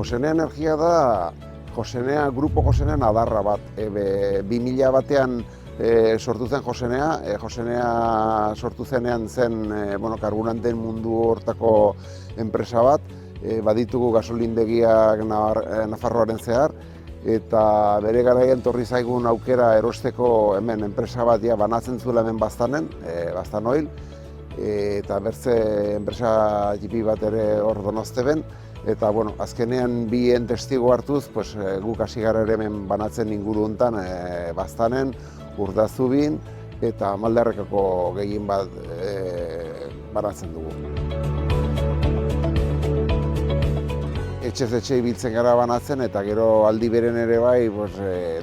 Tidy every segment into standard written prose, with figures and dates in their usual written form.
Josenea Energia da Grupo Josenea adarra bat. 2000 batean sortu zen Josenea. Josenea sortu zenean zen karburanteen mundu hortako enpresa bat. Baditugu gasolindegiak Nafarroaren zehar, eta bere garaian torri zaigun aukera erosteko hemen enpresa bat banatzen zuela hemen Baztanen, Baztan Oil, eta bertze enpresa txipi bat ere hor Donosteben, eta azkenean bien testigo hartuz, guk hasi gara ere hemen banatzen inguru hontan Baztanen, Urdazubin eta Maldarrekako gehien bat banatzen dugu. Etxez-etxe ibiltzen gara banatzen, eta gero aldi beren ere bai,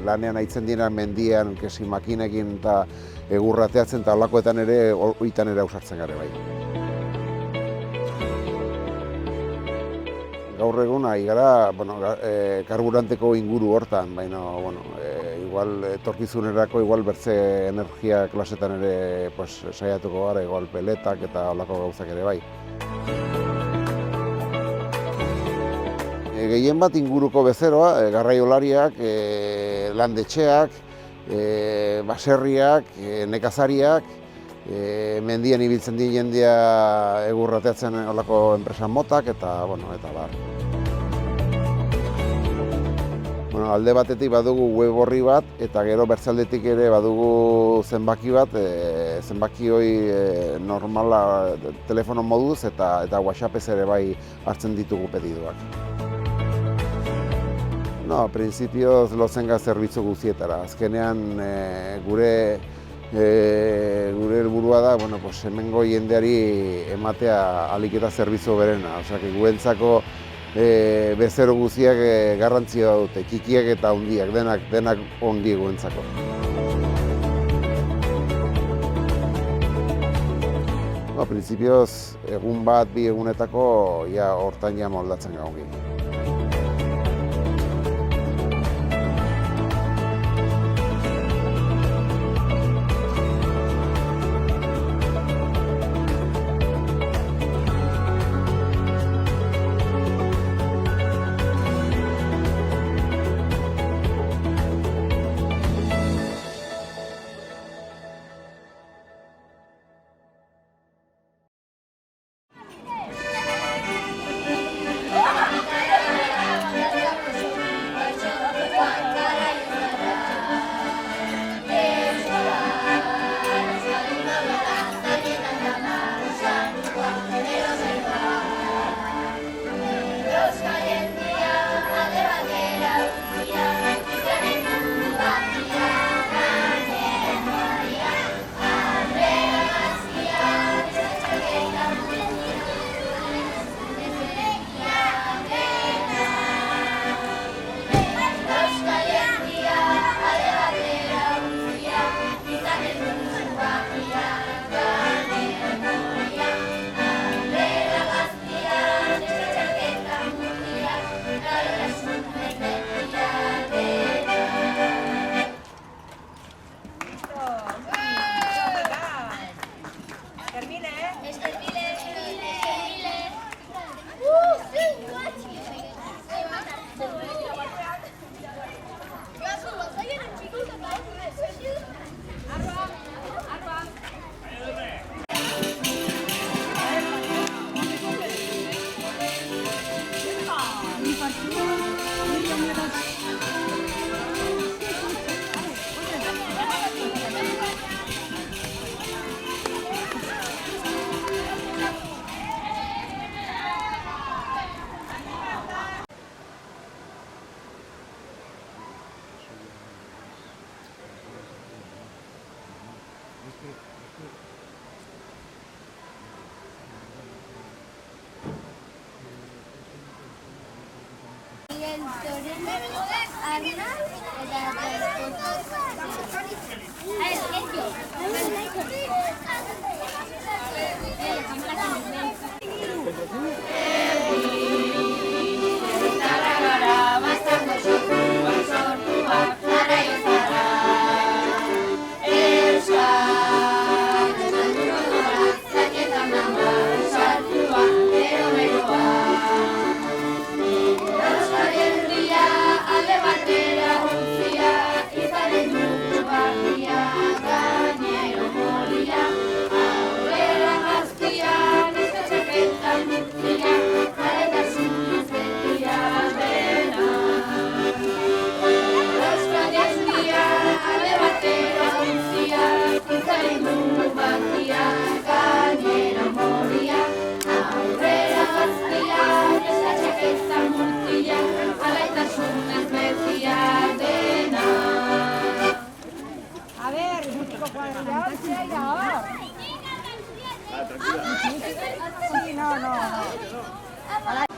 lanean aitzen dira mendian, kesi makinekin eta egurrateatzen, eta holakoetan ere, oitan ere ausartzen gara bai. Gaur egun ari gara karburanteko inguru hortan, baina igual etorkizunerako igual bertze energia klasetan ere saiatuko gara, igual peletak eta holako gauzak ere bai. Gehien bat inguruko bezeroa, garraiolariak, landetxeak, baserriak, nekazariak, mendian ibiltzen di jendea egurrateatzen olako enpresa motak eta bar. Alde batetik badugu web orri bat, eta gero bertzaldetik ere badugu zenbaki bat, zenbaki hori normala telefono moduz eta WhatsAppez ere bai hartzen ditugu pedidoak. Prinsipioz lotzen gara zerbitzu guztietara. Azkenean gure helburua da hemengo jendeari ematea ahalik eta zerbitzu berena. Guentzako bezero guztiak garrantzia dute, txikiak eta handiak, denak ondi guentzako. Prinsipioz egun bat, bi egunetako hortan moldatzen gaugi. Sí, no.